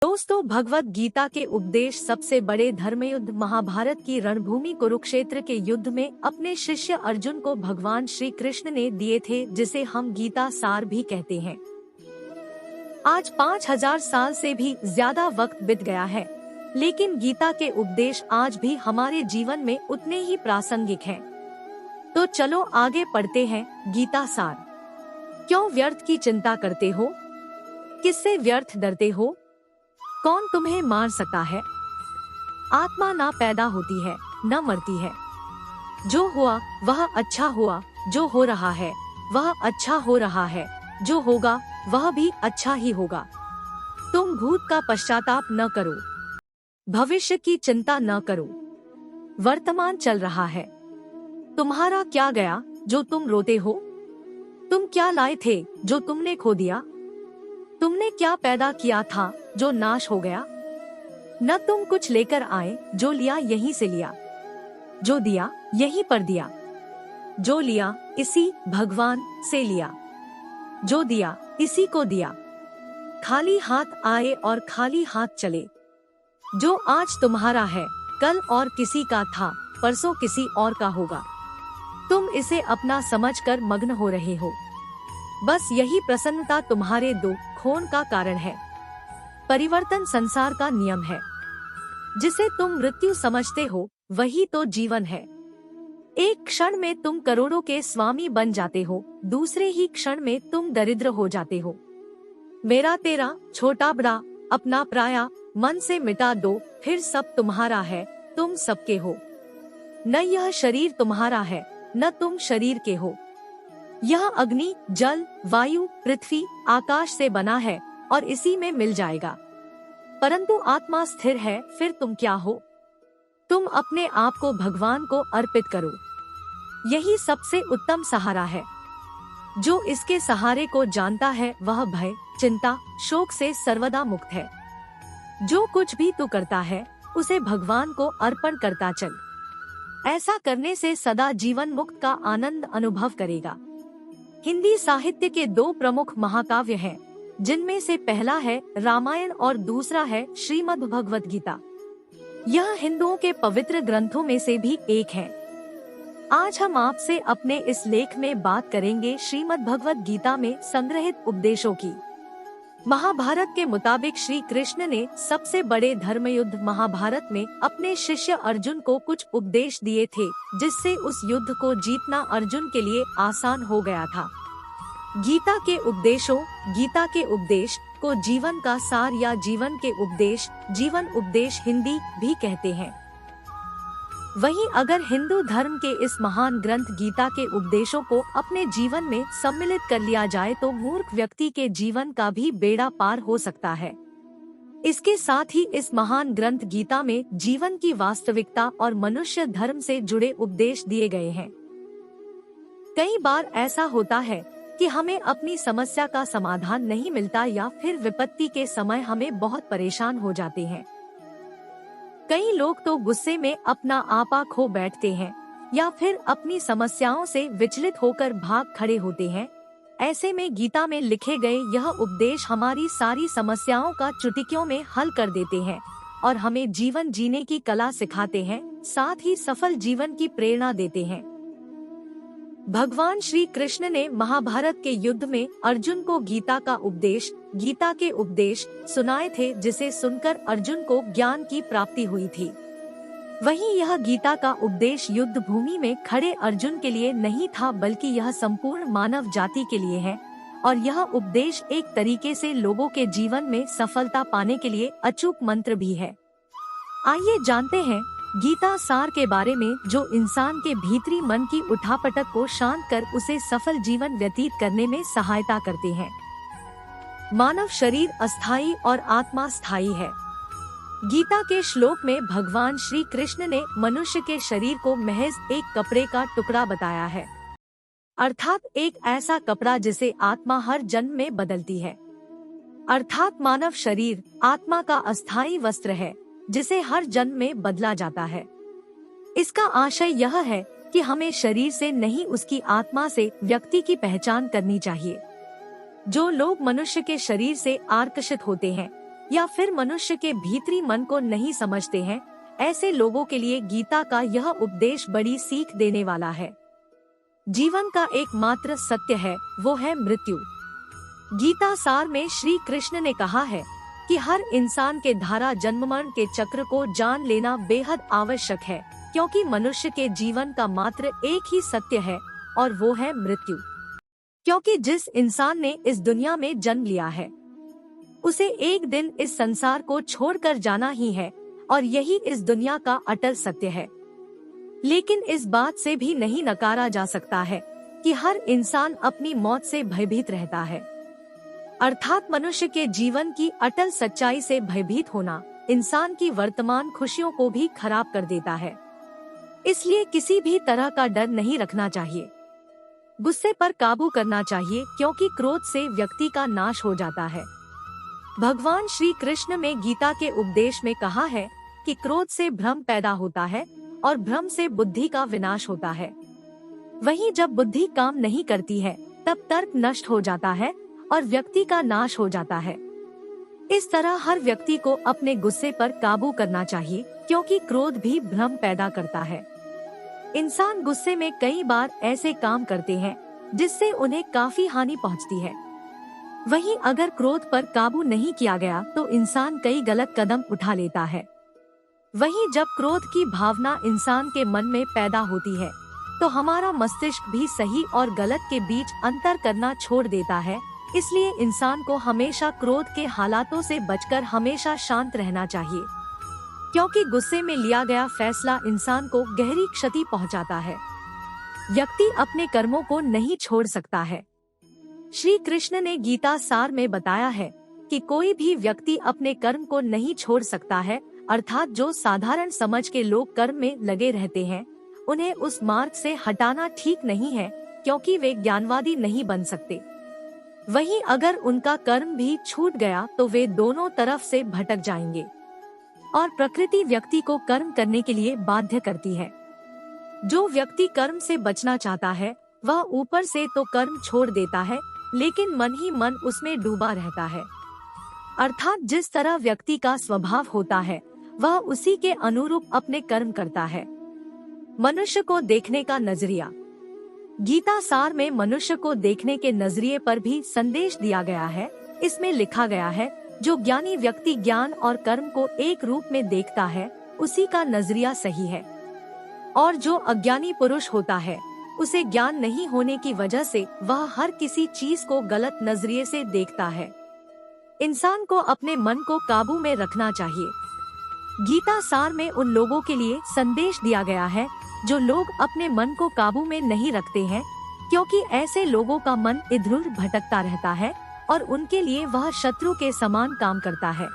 दोस्तों, भगवत गीता के उपदेश सबसे बड़े धर्मयुद्ध महाभारत की रणभूमि कुरुक्षेत्र के युद्ध में अपने शिष्य अर्जुन को भगवान श्री कृष्ण ने दिए थे, जिसे हम गीता सार भी कहते हैं। आज 5000 साल से भी ज्यादा वक्त बीत गया है, लेकिन गीता के उपदेश आज भी हमारे जीवन में उतने ही प्रासंगिक हैं। तो चलो आगे पढ़ते हैं। गीता सार। क्यों व्यर्थ की चिंता करते हो? किससे व्यर्थ डरते हो? कौन तुम्हें मार सकता है? आत्मा ना पैदा होती है न मरती है। जो हुआ वह अच्छा हुआ, जो हो रहा है वह अच्छा हो रहा है, जो होगा वह भी अच्छा ही होगा। तुम भूत का पश्चाताप न करो, भविष्य की चिंता न करो। वर्तमान चल रहा है। तुम्हारा क्या गया जो तुम रोते हो? तुम क्या लाए थे जो तुमने खो दिया? तुमने क्या पैदा किया था जो नाश हो गया? न तुम कुछ लेकर आए, जो लिया यहीं से लिया, जो दिया यहीं पर दिया, जो लिया इसी भगवान से लिया, जो दिया इसी को दिया। खाली हाथ आए और खाली हाथ चले। जो आज तुम्हारा है कल और किसी का था, परसों किसी और का होगा। तुम इसे अपना समझकर मग्न हो रहे हो। बस यही प्रसन्नता तुम्हारे दुख खोन का कारण है। परिवर्तन संसार का नियम है। जिसे तुम मृत्यु समझते हो वही तो जीवन है। एक क्षण में तुम करोड़ों के स्वामी बन जाते हो, दूसरे ही क्षण में तुम दरिद्र हो जाते हो। मेरा तेरा, छोटा बड़ा, अपना पराया मन से मिटा दो, फिर सब तुम्हारा है, तुम सबके हो। न यह शरीर तुम्हारा है, न तुम शरीर के हो। यह अग्नि, जल, वायु, पृथ्वी, आकाश से बना है और इसी में मिल जाएगा। परंतु आत्मा स्थिर है, फिर तुम क्या हो? तुम अपने आप को भगवान को अर्पित करो। यही सबसे उत्तम सहारा है। जो इसके सहारे को जानता है वह भय, चिंता, शोक से सर्वदा मुक्त है। जो कुछ भी तू करता है उसे भगवान को अर्पण करता चल। ऐसा करने से सदा जीवन मुक्त का आनंद अनुभव करेगा। हिंदी साहित्य के दो प्रमुख महाकाव्य हैं, जिनमें से पहला है रामायण और दूसरा है श्रीमद् भगवत गीता। यह हिंदुओं के पवित्र ग्रंथों में से भी एक है। आज हम आपसे अपने इस लेख में बात करेंगे श्रीमद् भगवत गीता में संग्रहित उपदेशों की। महाभारत के मुताबिक श्री कृष्ण ने सबसे बड़े धर्मयुद्ध महाभारत में अपने शिष्य अर्जुन को कुछ उपदेश दिए थे, जिससे उस युद्ध को जीतना अर्जुन के लिए आसान हो गया था। गीता के उपदेश को जीवन का सार या जीवन के उपदेश, जीवन उपदेश हिंदी भी कहते हैं। वहीं अगर हिंदू धर्म के इस महान ग्रंथ गीता के उपदेशों को अपने जीवन में सम्मिलित कर लिया जाए तो मूर्ख व्यक्ति के जीवन का भी बेड़ा पार हो सकता है। इसके साथ ही इस महान ग्रंथ गीता में जीवन की वास्तविकता और मनुष्य धर्म से जुड़े उपदेश दिए गए हैं। कई बार ऐसा होता है कि हमें अपनी समस्या का समाधान नहीं मिलता या फिर विपत्ति के समय हमें बहुत परेशान हो जाते हैं। कई लोग तो गुस्से में अपना आपा खो बैठते हैं या फिर अपनी समस्याओं से विचलित होकर भाग खड़े होते हैं। ऐसे में गीता में लिखे गए यह उपदेश हमारी सारी समस्याओं का चुटकियों में हल कर देते हैं और हमें जीवन जीने की कला सिखाते हैं, साथ ही सफल जीवन की प्रेरणा देते हैं। भगवान श्री कृष्ण ने महाभारत के युद्ध में अर्जुन को गीता के उपदेश सुनाए थे, जिसे सुनकर अर्जुन को ज्ञान की प्राप्ति हुई थी। वहीं यह गीता का उपदेश युद्ध भूमि में खड़े अर्जुन के लिए नहीं था, बल्कि यह संपूर्ण मानव जाति के लिए है और यह उपदेश एक तरीके से लोगों के जीवन में सफलता पाने के लिए अचूक मंत्र भी है। आइए जानते हैं गीता सार के बारे में, जो इंसान के भीतरी मन की उठापटक को शांत कर उसे सफल जीवन व्यतीत करने में सहायता करते हैं। मानव शरीर अस्थायी और आत्मा स्थायी है। गीता के श्लोक में भगवान श्री कृष्ण ने मनुष्य के शरीर को महज एक कपड़े का टुकड़ा बताया है, अर्थात एक ऐसा कपड़ा जिसे आत्मा हर जन्म में बदलती है। अर्थात मानव शरीर आत्मा का अस्थायी वस्त्र है, जिसे हर जन्म में बदला जाता है। इसका आशय यह है कि हमें शरीर से नहीं, उसकी आत्मा से व्यक्ति की पहचान करनी चाहिए। जो लोग मनुष्य के शरीर से आकर्षित होते हैं या फिर मनुष्य के भीतरी मन को नहीं समझते हैं, ऐसे लोगों के लिए गीता का यह उपदेश बड़ी सीख देने वाला है। जीवन का एकमात्र सत्य है, वो है मृत्यु। गीता सार में श्री कृष्ण ने कहा है कि हर इंसान के धारा जन्म मरण के चक्र को जान लेना बेहद आवश्यक है, क्योंकि मनुष्य के जीवन का मात्र एक ही सत्य है और वो है मृत्यु। क्योंकि जिस इंसान ने इस दुनिया में जन्म लिया है, उसे एक दिन इस संसार को छोड़कर जाना ही है और यही इस दुनिया का अटल सत्य है। लेकिन इस बात से भी नहीं नकारा जा सकता है कि हर इंसान अपनी मौत से भयभीत रहता है। अर्थात मनुष्य के जीवन की अटल सच्चाई से भयभीत होना इंसान की वर्तमान खुशियों को भी खराब कर देता है। इसलिए किसी भी तरह का डर नहीं रखना चाहिए। गुस्से पर काबू करना चाहिए, क्योंकि क्रोध से व्यक्ति का नाश हो जाता है। भगवान श्री कृष्ण में गीता के उपदेश में कहा है कि क्रोध से भ्रम पैदा होता है और भ्रम से बुद्धि का विनाश होता है। वहीं जब बुद्धि काम नहीं करती है, तब तर्क नष्ट हो जाता है और व्यक्ति का नाश हो जाता है। इस तरह हर व्यक्ति को अपने गुस्से पर काबू करना चाहिए, क्योंकि क्रोध भी भ्रम पैदा करता है। इंसान गुस्से में कई बार ऐसे काम करते हैं जिससे उन्हें काफी हानि पहुंचती है। वहीं अगर क्रोध पर काबू नहीं किया गया तो इंसान कई गलत कदम उठा लेता है। वहीं जब क्रोध की भावना इंसान के मन में पैदा होती है, तो हमारा मस्तिष्क भी सही और गलत के बीच अंतर करना छोड़ देता है। इसलिए इंसान को हमेशा क्रोध के हालातों से बचकर हमेशा शांत रहना चाहिए, क्योंकि गुस्से में लिया गया फैसला इंसान को गहरी क्षति पहुंचाता है। व्यक्ति अपने कर्मों को नहीं छोड़ सकता है। श्री कृष्ण ने गीता सार में बताया है कि कोई भी व्यक्ति अपने कर्म को नहीं छोड़ सकता है, अर्थात जो साधारण समझ के लोग कर्म में लगे रहते हैं, उन्हें उस मार्ग से हटाना ठीक नहीं है, क्योंकि वे ज्ञानवादी नहीं बन सकते। वहीं अगर उनका कर्म भी छूट गया तो वे दोनों तरफ से भटक जाएंगे और प्रकृति व्यक्ति को कर्म करने के लिए बाध्य करती है। जो व्यक्ति कर्म से बचना चाहता है, वह ऊपर से तो कर्म छोड़ देता है, लेकिन मन ही मन उसमें डूबा रहता है। अर्थात जिस तरह व्यक्ति का स्वभाव होता है, वह उसी के अनुरूप अपने कर्म करता है। मनुष्य को देखने का नजरिया। गीता सार में मनुष्य को देखने के नजरिए पर भी संदेश दिया गया है। इसमें लिखा गया है, जो ज्ञानी व्यक्ति ज्ञान और कर्म को एक रूप में देखता है, उसी का नजरिया सही है। और जो अज्ञानी पुरुष होता है, उसे ज्ञान नहीं होने की वजह से वह हर किसी चीज को गलत नजरिए से देखता है। इंसान को अपने मन को काबू में रखना चाहिए। गीता सार में उन लोगों के लिए संदेश दिया गया है जो लोग अपने मन को काबू में नहीं रखते हैं, क्योंकि ऐसे लोगों का मन इधर-उधर भटकता रहता है और उनके लिए वह शत्रु के समान काम करता है।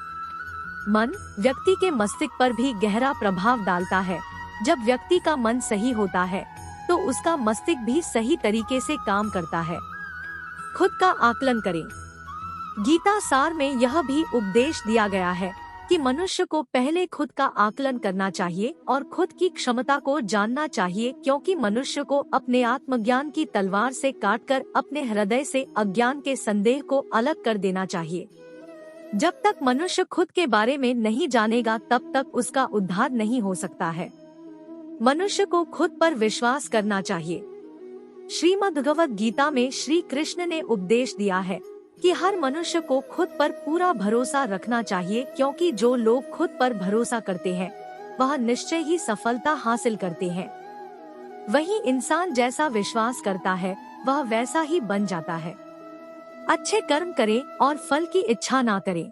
मन व्यक्ति के मस्तिष्क पर भी गहरा प्रभाव डालता है। जब व्यक्ति का मन सही होता है, तो उसका मस्तिष्क भी सही तरीके से काम करता है। खुद का आकलन करें। गीता सार में यह भी उपदेश दिया गया है कि मनुष्य को पहले खुद का आकलन करना चाहिए और खुद की क्षमता को जानना चाहिए, क्योंकि मनुष्य को अपने आत्मज्ञान की तलवार से काटकर अपने हृदय से अज्ञान के संदेह को अलग कर देना चाहिए। जब तक मनुष्य खुद के बारे में नहीं जानेगा, तब तक उसका उद्धार नहीं हो सकता है। मनुष्य को खुद पर विश्वास करना चाहिए। श्रीमद् भगवद गीता में श्री कृष्ण ने उपदेश दिया है कि हर मनुष्य को खुद पर पूरा भरोसा रखना चाहिए, क्योंकि जो लोग खुद पर भरोसा करते हैं, वह निश्चय ही सफलता हासिल करते हैं। वही इंसान जैसा विश्वास करता है, वह वैसा ही बन जाता है। अच्छे कर्म करें और फल की इच्छा ना करें।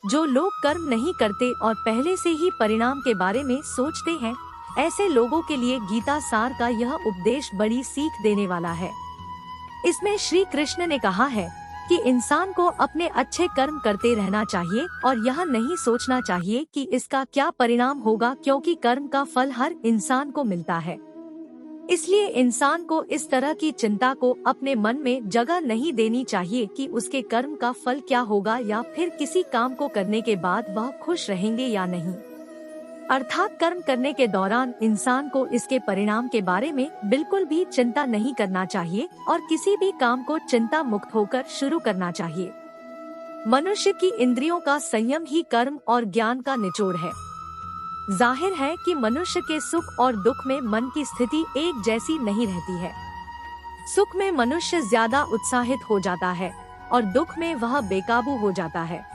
जो लोग कर्म नहीं करते और पहले से ही परिणाम के बारे में सोचते हैं, ऐसे लोगों के लिए गीता सार का यह उपदेश बड़ी सीख देने वाला है। इसमें श्री कृष्ण ने कहा है कि इंसान को अपने अच्छे कर्म करते रहना चाहिए और यह नहीं सोचना चाहिए कि इसका क्या परिणाम होगा, क्योंकि कर्म का फल हर इंसान को मिलता है। इसलिए इंसान को इस तरह की चिंता को अपने मन में जगह नहीं देनी चाहिए कि उसके कर्म का फल क्या होगा या फिर किसी काम को करने के बाद वह खुश रहेंगे या नहीं। अर्थात कर्म करने के दौरान इंसान को इसके परिणाम के बारे में बिल्कुल भी चिंता नहीं करना चाहिए और किसी भी काम को चिंता मुक्त होकर शुरू करना चाहिए। मनुष्य की इंद्रियों का संयम ही कर्म और ज्ञान का निचोड़ है। जाहिर है कि मनुष्य के सुख और दुख में मन की स्थिति एक जैसी नहीं रहती है। सुख में मनुष्य ज्यादा उत्साहित हो जाता है और दुख में वह बेकाबू हो जाता है।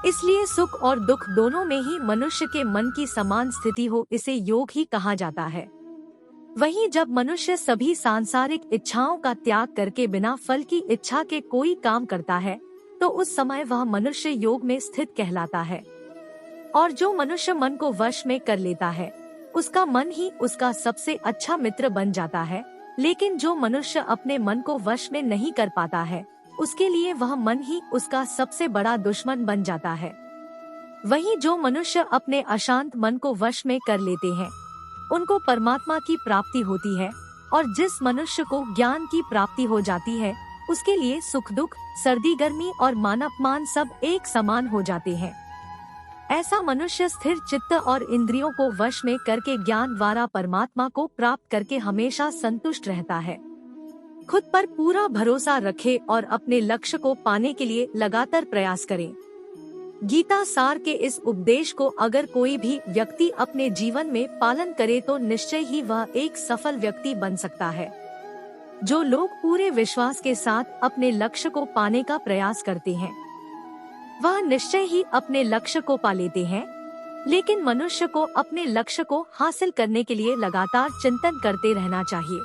इसलिए सुख और दुख दोनों में ही मनुष्य के मन की समान स्थिति हो, इसे योग ही कहा जाता है। वहीं जब मनुष्य सभी सांसारिक इच्छाओं का त्याग करके बिना फल की इच्छा के कोई काम करता है, तो उस समय वह मनुष्य योग में स्थित कहलाता है। और जो मनुष्य मन को वश में कर लेता है, उसका मन ही उसका सबसे अच्छा मित्र बन जाता है। लेकिन जो मनुष्य अपने मन को वश में नहीं कर पाता है, उसके लिए वह मन ही उसका सबसे बड़ा दुश्मन बन जाता है। वहीं जो मनुष्य अपने अशांत मन को वश में कर लेते हैं, उनको परमात्मा की प्राप्ति होती है। और जिस मनुष्य को ज्ञान की प्राप्ति हो जाती है, उसके लिए सुख दुख, सर्दी गर्मी और मान अपमान सब एक समान हो जाते हैं। ऐसा मनुष्य स्थिर चित्त और इंद्रियों को वश में करके ज्ञान द्वारा परमात्मा को प्राप्त करके हमेशा संतुष्ट रहता है। खुद पर पूरा भरोसा रखे और अपने लक्ष्य को पाने के लिए लगातार प्रयास करें। गीता सार के इस उपदेश को अगर कोई भी व्यक्ति अपने जीवन में पालन करे तो निश्चय ही वह एक सफल व्यक्ति बन सकता है। जो लोग पूरे विश्वास के साथ अपने लक्ष्य को पाने का प्रयास करते हैं, वह निश्चय ही अपने लक्ष्य को पा लेते हैं। लेकिन मनुष्य को अपने लक्ष्य को हासिल करने के लिए लगातार चिंतन करते रहना चाहिए।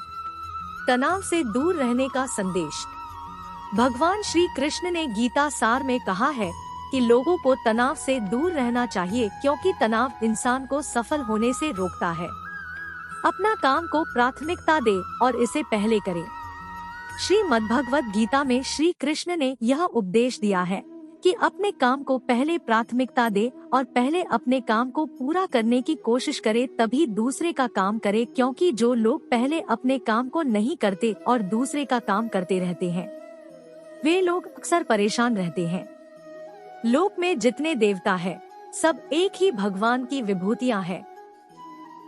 तनाव से दूर रहने का संदेश। भगवान श्री कृष्ण ने गीता सार में कहा है कि लोगों को तनाव से दूर रहना चाहिए, क्योंकि तनाव इंसान को सफल होने से रोकता है। अपना काम को प्राथमिकता दे और इसे पहले करें। श्रीमद्भगवत गीता में श्री कृष्ण ने यह उपदेश दिया है कि अपने काम को पहले प्राथमिकता दे और पहले अपने काम को पूरा करने की कोशिश करे, तभी दूसरे का काम करे। क्योंकि जो लोग पहले अपने काम को नहीं करते और दूसरे का काम करते रहते हैं, वे लोग अक्सर परेशान रहते हैं। लोक में जितने देवता हैं, सब एक ही भगवान की विभूतियां हैं।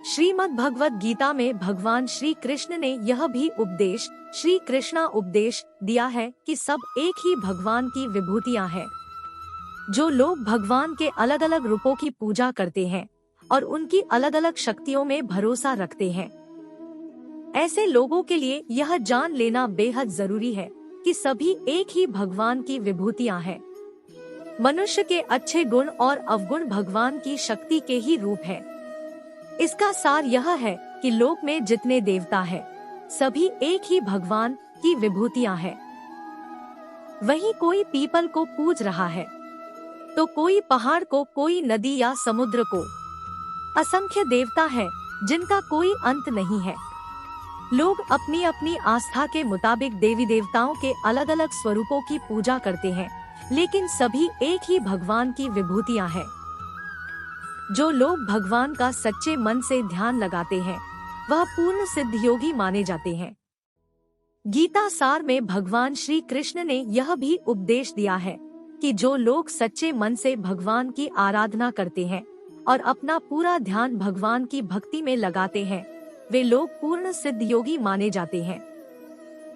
श्रीमद् भगवत गीता में भगवान श्री कृष्ण ने यह भी उपदेश, श्री कृष्णा उपदेश दिया है कि सब एक ही भगवान की विभूतियां हैं। जो लोग भगवान के अलग अलग रूपों की पूजा करते हैं और उनकी अलग अलग शक्तियों में भरोसा रखते हैं, ऐसे लोगों के लिए यह जान लेना बेहद जरूरी है कि सभी एक ही भगवान की विभूतियां हैं। मनुष्य के अच्छे गुण और अवगुण भगवान की शक्ति के ही रूप हैं। इसका सार यह है कि लोक में जितने देवता हैं, सभी एक ही भगवान की विभूतियां हैं। वहीं कोई पीपल को पूज रहा है, तो कोई पहाड़ को, कोई नदी या समुद्र को। असंख्य देवता हैं जिनका कोई अंत नहीं है। लोग अपनी अपनी आस्था के मुताबिक देवी देवताओं के अलग अलग स्वरूपों की पूजा करते हैं, लेकिन सभी एक ही भगवान की विभूतियां हैं। जो लोग भगवान का सच्चे मन से ध्यान लगाते हैं, वह पूर्ण सिद्ध योगी माने जाते हैं। गीता सार में भगवान श्री कृष्ण ने यह भी उपदेश दिया है कि जो लोग सच्चे मन से भगवान की आराधना करते हैं और अपना पूरा ध्यान भगवान की भक्ति में लगाते हैं, वे लोग पूर्ण सिद्ध योगी माने जाते हैं।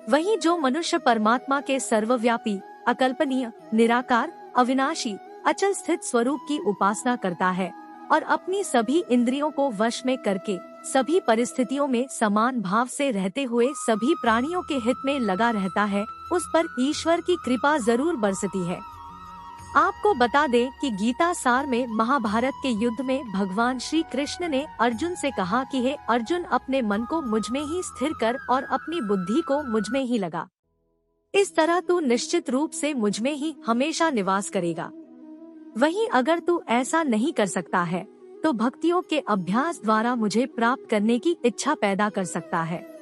वहीं जो मनुष्य परमात्मा के सर्वव्यापी, अकल्पनीय, निराकार, अविनाशी, अचल स्थित स्वरूप की उपासना करता है और अपनी सभी इंद्रियों को वश में करके सभी परिस्थितियों में समान भाव से रहते हुए सभी प्राणियों के हित में लगा रहता है, उस पर ईश्वर की कृपा जरूर बरसती है। आपको बता दें कि गीता सार में महाभारत के युद्ध में भगवान श्री कृष्ण ने अर्जुन से कहा कि हे अर्जुन, अपने मन को मुझ में ही स्थिर कर और अपनी बुद्धि को मुझ में ही लगा। इस तरह तू निश्चित रूप से मुझ में ही हमेशा निवास करेगा। वहीं अगर तू ऐसा नहीं कर सकता है, तो भक्तियों के अभ्यास द्वारा मुझे प्राप्त करने की इच्छा पैदा कर सकता है।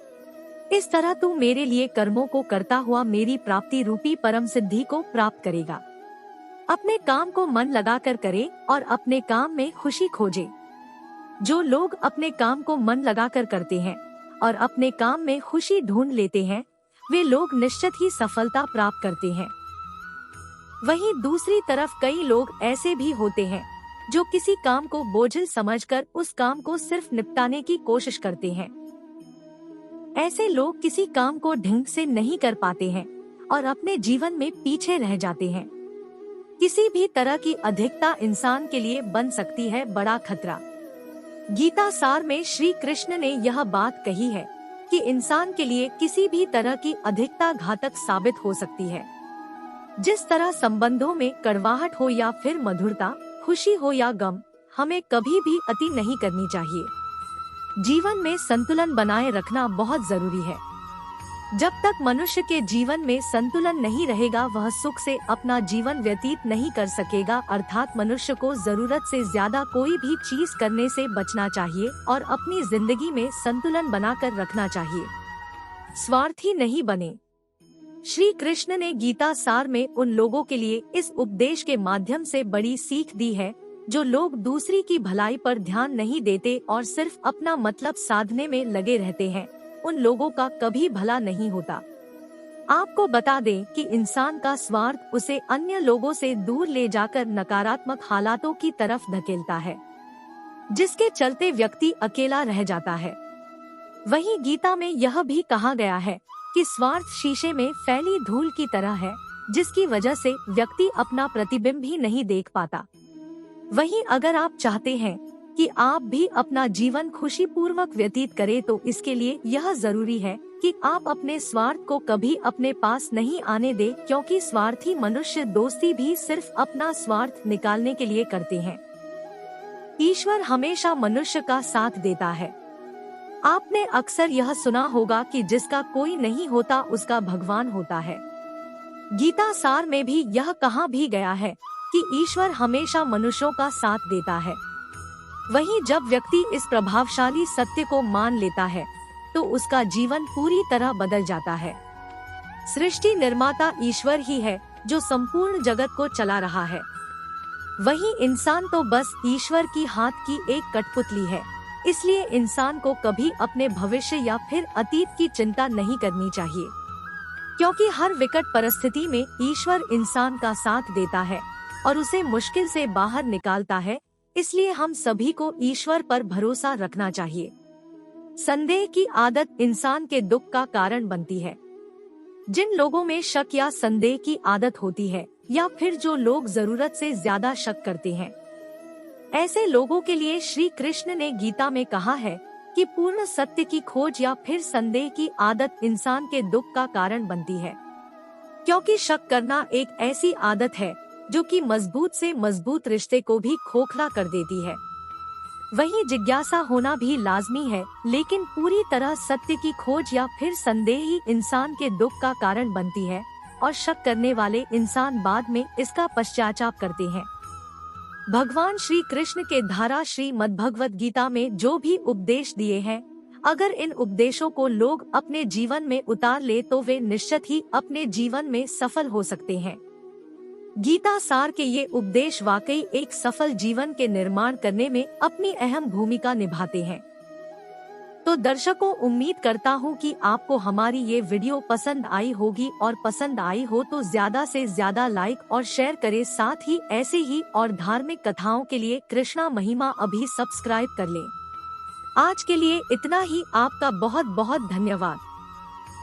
इस तरह तू मेरे लिए कर्मों को करता हुआ मेरी प्राप्ति रूपी परम सिद्धि को प्राप्त करेगा। अपने काम को मन लगाकर करे और अपने काम में खुशी खोजे। जो लोग अपने काम को मन लगाकर करते हैं और अपने काम में खुशी ढूंढ लेते हैं, वे लोग निश्चित ही सफलता प्राप्त करते हैं। वहीं दूसरी तरफ कई लोग ऐसे भी होते हैं जो किसी काम को बोझिल समझकर उस काम को सिर्फ निपटाने की कोशिश करते हैं। ऐसे लोग किसी काम को ढंग से नहीं कर पाते हैं और अपने जीवन में पीछे रह जाते हैं। किसी भी तरह की अधिकता इंसान के लिए बन सकती है बड़ा खतरा। गीता सार में श्री कृष्ण ने यह बात कही है कि इंसान के लिए किसी भी तरह की अधिकता घातक साबित हो सकती है। जिस तरह संबंधों में कड़वाहट हो या फिर मधुरता, खुशी हो या गम, हमें कभी भी अति नहीं करनी चाहिए। जीवन में संतुलन बनाए रखना बहुत जरूरी है। जब तक मनुष्य के जीवन में संतुलन नहीं रहेगा, वह सुख से अपना जीवन व्यतीत नहीं कर सकेगा। अर्थात मनुष्य को जरूरत से ज्यादा कोई भी चीज करने से बचना चाहिए और अपनी जिंदगी में संतुलन बनाकर रखना चाहिए। स्वार्थी नहीं बने। श्री कृष्ण ने गीता सार में उन लोगों के लिए इस उपदेश के माध्यम से बड़ी सीख दी है जो लोग दूसरी की भलाई पर ध्यान नहीं देते और सिर्फ अपना मतलब साधने में लगे रहते हैं। उन लोगों का कभी भला नहीं होता। आपको बता दें कि इंसान का स्वार्थ उसे अन्य लोगों से दूर ले जाकर नकारात्मक हालातों की तरफ धकेलता है, जिसके चलते व्यक्ति अकेला रह जाता है। वहीं गीता में यह भी कहा गया है कि स्वार्थ शीशे में फैली धूल की तरह है, जिसकी वजह से व्यक्ति अपना प्रतिबिंब भी नहीं देख पाता। वहीं अगर आप चाहते हैं कि आप भी अपना जीवन खुशी पूर्वक व्यतीत करें, तो इसके लिए यह जरूरी है कि आप अपने स्वार्थ को कभी अपने पास नहीं आने दें, क्योंकि स्वार्थी मनुष्य दोस्ती भी सिर्फ अपना स्वार्थ निकालने के लिए करते हैं। ईश्वर हमेशा मनुष्य का साथ देता है। आपने अक्सर यह सुना होगा कि जिसका कोई नहीं होता उसका भगवान होता है। गीता सार में भी यह कहा भी गया है कि ईश्वर हमेशा मनुष्यों का साथ देता है। वहीं जब व्यक्ति इस प्रभावशाली सत्य को मान लेता है तो उसका जीवन पूरी तरह बदल जाता है। सृष्टि निर्माता ईश्वर ही है जो संपूर्ण जगत को चला रहा है। वहीं इंसान तो बस ईश्वर की हाथ की एक कठपुतली है। इसलिए इंसान को कभी अपने भविष्य या फिर अतीत की चिंता नहीं करनी चाहिए, क्योंकि हर विकट परिस्थिति में ईश्वर इंसान का साथ देता है और उसे मुश्किल से बाहर निकालता है। इसलिए हम सभी को ईश्वर पर भरोसा रखना चाहिए। संदेह की आदत इंसान के दुख का कारण बनती है। जिन लोगों में शक या संदेह की आदत होती है या फिर जो लोग जरूरत से ज्यादा शक करते हैं, ऐसे लोगों के लिए श्री कृष्ण ने गीता में कहा है कि पूर्ण सत्य की खोज या फिर संदेह की आदत इंसान के दुख का कारण बनती है, क्योंकि शक करना एक ऐसी आदत है जो कि मजबूत से मजबूत रिश्ते को भी खोखला कर देती है। वहीं जिज्ञासा होना भी लाजमी है, लेकिन पूरी तरह सत्य की खोज या फिर संदेह ही इंसान के दुख का कारण बनती है और शक करने वाले इंसान बाद में इसका पश्चाताप करते हैं। भगवान श्री कृष्ण के धारा श्रीमद् भगवत गीता में जो भी उपदेश दिए हैं, अगर इन उपदेशों को लोग अपने जीवन में उतार ले तो वे निश्चित ही अपने जीवन में सफल हो सकते हैं। गीता सार के ये उपदेश वाकई एक सफल जीवन के निर्माण करने में अपनी अहम भूमिका निभाते हैं। तो दर्शकों, उम्मीद करता हूँ कि आपको हमारी ये वीडियो पसंद आई होगी, और पसंद आई हो तो ज्यादा से ज्यादा लाइक और शेयर करें। साथ ही ऐसे ही और धार्मिक कथाओं के लिए कृष्णा महिमा अभी सब्सक्राइब कर लें। आज के लिए इतना ही। आपका बहुत बहुत धन्यवाद।